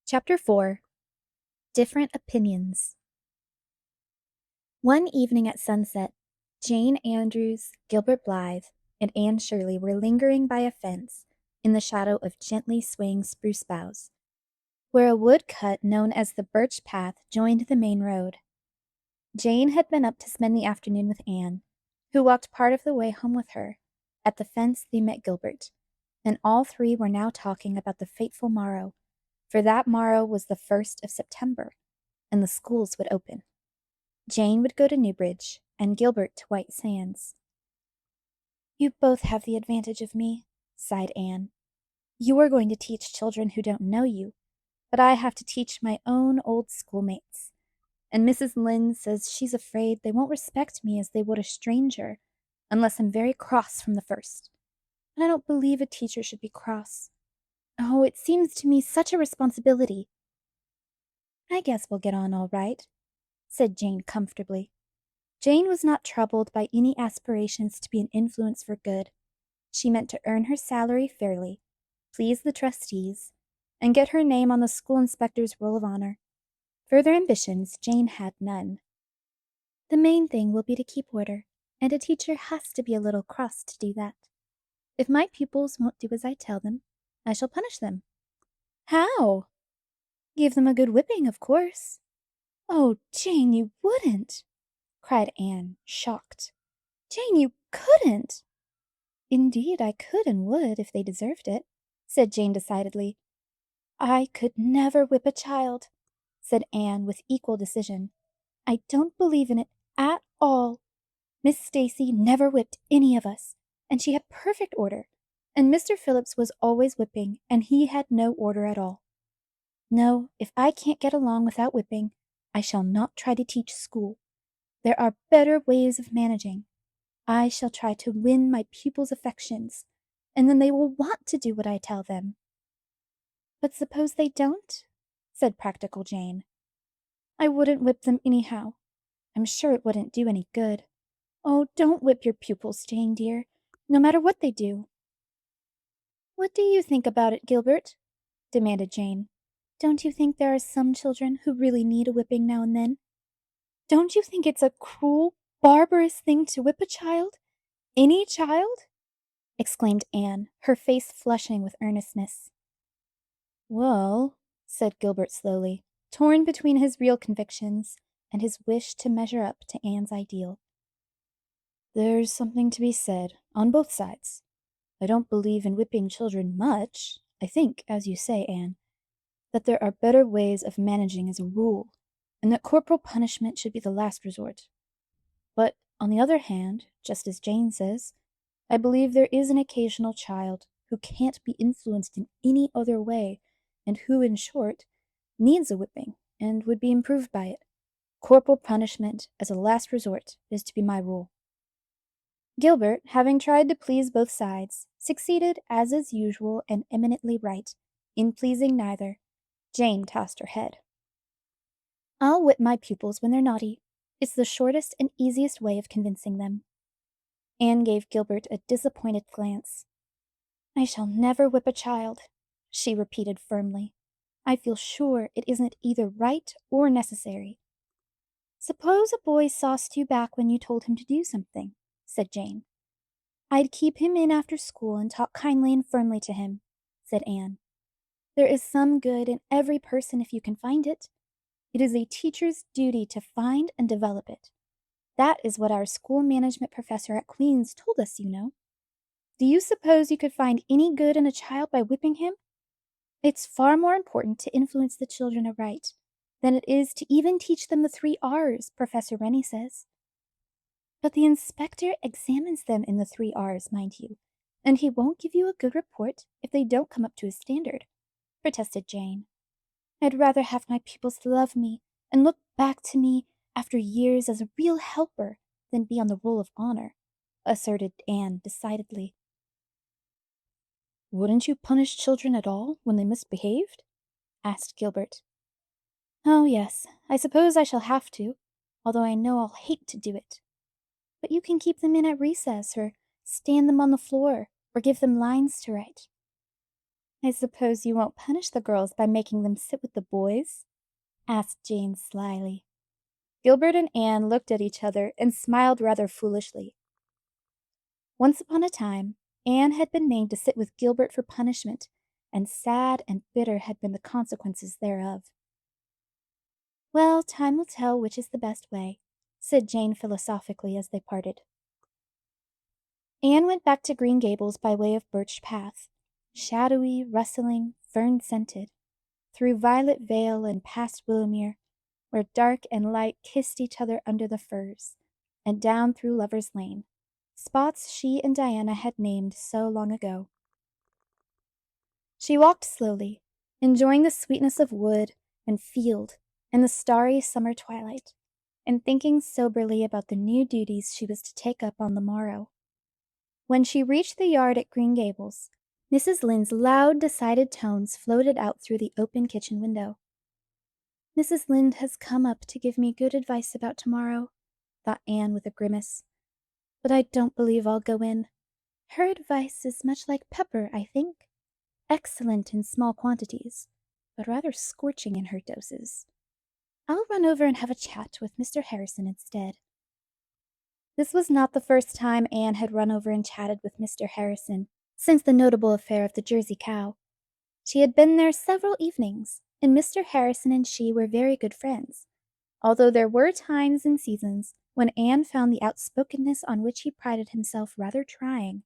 Chapter 4 Different Opinions. One evening at sunset, Jane Andrews, Gilbert Blythe, and Anne Shirley were lingering by a fence in the shadow of gently swaying spruce boughs, where a wood cut known as the Birch Path joined the main road. Jane had been up to spend the afternoon with Anne, who walked part of the way home with her. At the fence they met Gilbert, and all three were now talking about the fateful morrow, for that morrow was the 1st of September, and the schools would open. Jane would go to Newbridge, and Gilbert to White Sands. "You both have the advantage of me," sighed Anne. "You are going to teach children who don't know you, but I have to teach my own old schoolmates. And Mrs. Lynde says she's afraid they won't respect me as they would a stranger, unless I'm very cross from the first. And I don't believe a teacher should be cross. Oh, it seems to me such a responsibility." "I guess we'll get on all right," said Jane comfortably. Jane was not troubled by any aspirations to be an influence for good. She meant to earn her salary fairly, please the trustees, and get her name on the school inspector's roll of honor. Further ambitions Jane had none. "The main thing will be to keep order, and a teacher has to be a little cross to do that. If my pupils won't do as I tell them, I shall punish them." "How?" "Give them a good whipping, of course." "Oh, Jane, you wouldn't!" cried Anne, shocked. "Jane, you couldn't!" "Indeed, I could and would if they deserved it," said Jane decidedly. "I could never whip a child," said Anne with equal decision. "I don't believe in it at all. Miss Stacy never whipped any of us, and she had perfect order, and Mr. Phillips was always whipping, and he had no order at all. No, if I can't get along without whipping, I shall not try to teach school. There are better ways of managing. I shall try to win my pupils' affections, and then they will want to do what I tell them." "But suppose they don't?" said practical Jane. "I wouldn't whip them anyhow. I'm sure it wouldn't do any good. Oh, don't whip your pupils, Jane dear, no matter what they do." "What do you think about it, Gilbert?" demanded Jane. "Don't you think there are some children who really need a whipping now and then? Don't you think it's a cruel, barbarous thing to whip a child? Any child?" exclaimed Anne, her face flushing with earnestness. "Well," said Gilbert slowly, torn between his real convictions and his wish to measure up to Anne's ideal, "there's something to be said, on both sides. I don't believe in whipping children much. I think, as you say, Anne, that there are better ways of managing as a rule, and that corporal punishment should be the last resort. But, on the other hand, just as Jane says, I believe there is an occasional child who can't be influenced in any other way, and who, in short, needs a whipping, and would be improved by it. Corporal punishment, as a last resort, is to be my rule." Gilbert, having tried to please both sides, succeeded, as is usual and eminently right, in pleasing neither. Jane tossed her head. "I'll whip my pupils when they're naughty. It's the shortest and easiest way of convincing them." Anne gave Gilbert a disappointed glance. "I shall never whip a child," she repeated firmly. "I feel sure it isn't either right or necessary." "Suppose a boy sauced you back when you told him to do something," said Jane. "I'd keep him in after school and talk kindly and firmly to him," said Anne. "There is some good in every person if you can find it. It is a teacher's duty to find and develop it. That is what our school management professor at Queen's told us, you know. Do you suppose you could find any good in a child by whipping him? It's far more important to influence the children aright than it is to even teach them the 3 R's, Professor Rennie says." "But the inspector examines them in the 3 R's, mind you, and he won't give you a good report if they don't come up to his standard," protested Jane. "I'd rather have my pupils love me and look back to me after years as a real helper than be on the roll of honor," asserted Anne decidedly. "Wouldn't you punish children at all when they misbehaved?" asked Gilbert. "Oh, yes, I suppose I shall have to, although I know I'll hate to do it. But you can keep them in at recess, or stand them on the floor, or give them lines to write." I suppose you won't punish the girls by making them sit with the boys? Asked Jane slyly. Gilbert and Anne looked at each other and smiled rather foolishly. Once upon a time, Anne had been made to sit with Gilbert for punishment, and sad and bitter had been the consequences thereof. Well, time will tell which is the best way, said Jane philosophically as they parted. Anne went back to Green Gables by way of Birch Path, shadowy, rustling, fern-scented, through Violet Vale and past Willowmere, where dark and light kissed each other under the firs, and down through Lover's Lane, spots she and Diana had named so long ago. She walked slowly, enjoying the sweetness of wood and field and the starry summer twilight, and thinking soberly about the new duties she was to take up on the morrow. When she reached the yard at Green Gables, Mrs. Lynde's loud, decided tones floated out through the open kitchen window. Mrs. Lynde has come up to give me good advice about tomorrow, thought Anne with a grimace. But I don't believe I'll go in. Her advice is much like pepper, I think. Excellent in small quantities, but rather scorching in her doses. I'll run over and have a chat with Mr. Harrison instead. This was not the first time Anne had run over and chatted with Mr. Harrison since the notable affair of the Jersey cow. She had been there several evenings, and Mr. Harrison and she were very good friends, although there were times and seasons when Anne found the outspokenness on which he prided himself rather trying.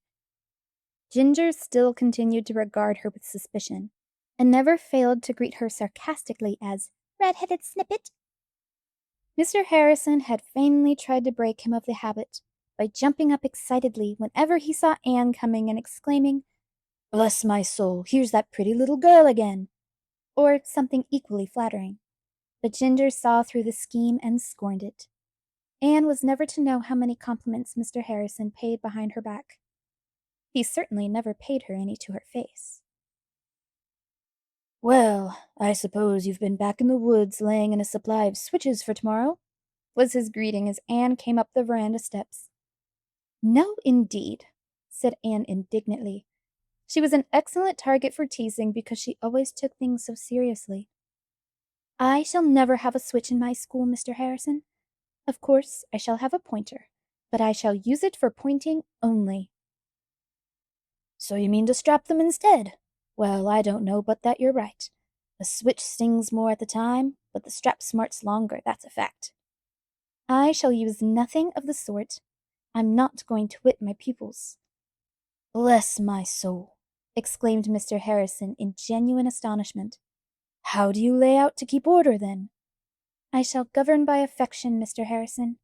Ginger still continued to regard her with suspicion, and never failed to greet her sarcastically as red-headed snippet. Mr. Harrison had vainly tried to break him of the habit by jumping up excitedly whenever he saw Anne coming and exclaiming, "Bless my soul, here's that pretty little girl again," or something equally flattering. But Ginger saw through the scheme and scorned it. Anne was never to know how many compliments Mr. Harrison paid behind her back. He certainly never paid her any to her face. "Well, I suppose you've been back in the woods laying in a supply of switches for tomorrow?" was his greeting as Anne came up the veranda steps. "No, indeed," said Anne indignantly. She was an excellent target for teasing because she always took things so seriously. "I shall never have a switch in my school, Mr. Harrison. Of course, I shall have a pointer, but I shall use it for pointing only." "So you mean to strap them instead? Well, I don't know but that you're right. A switch stings more at the time, but the strap smarts longer, that's a fact." "I shall use nothing of the sort. I'm not going to whip my pupils." "Bless my soul!" exclaimed Mr. Harrison in genuine astonishment. "How do you lay out to keep order, then?" "I shall govern by affection, Mr. Harrison."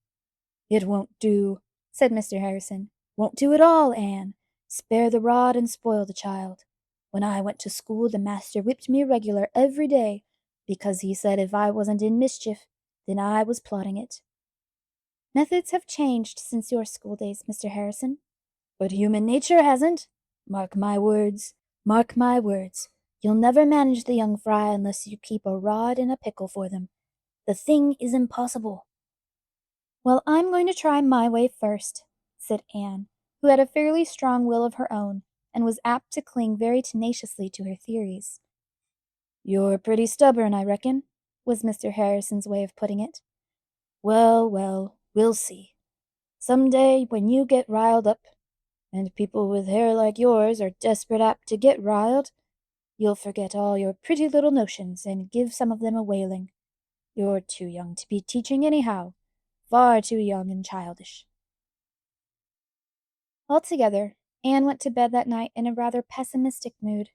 "It won't do," said Mr. Harrison. "Won't do at all, Anne. Spare the rod and spoil the child. When I went to school, the master whipped me regular every day, because he said if I wasn't in mischief, then I was plotting it." "Methods have changed since your school days, Mr. Harrison." "But human nature hasn't. Mark my words. Mark my words. You'll never manage the young fry unless you keep a rod in a pickle for them. The thing is impossible." "Well, I'm going to try my way first," said Anne, who had a fairly strong will of her own, and was apt to cling very tenaciously to her theories. "You're pretty stubborn, I reckon," was Mr. Harrison's way of putting it. "Well, well, we'll see. Some day, when you get riled up, and people with hair like yours are desperate apt to get riled, you'll forget all your pretty little notions and give some of them a whaling. You're too young to be teaching anyhow, far too young and childish." Altogether, Anne went to bed that night in a rather pessimistic mood.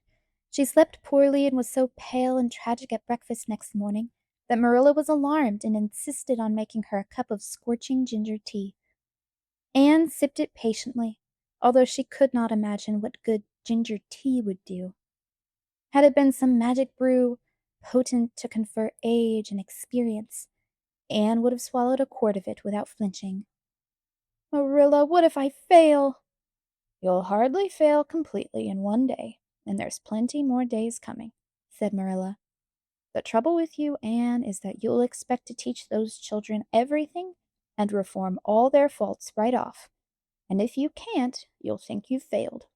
She slept poorly and was so pale and tragic at breakfast next morning that Marilla was alarmed and insisted on making her a cup of scorching ginger tea. Anne sipped it patiently, although she could not imagine what good ginger tea would do. Had it been some magic brew, potent to confer age and experience, Anne would have swallowed a quart of it without flinching. "Marilla, what if I fail?" "You'll hardly fail completely in one day, and there's plenty more days coming," said Marilla. "The trouble with you, Anne, is that you'll expect to teach those children everything and reform all their faults right off, and if you can't, you'll think you've failed."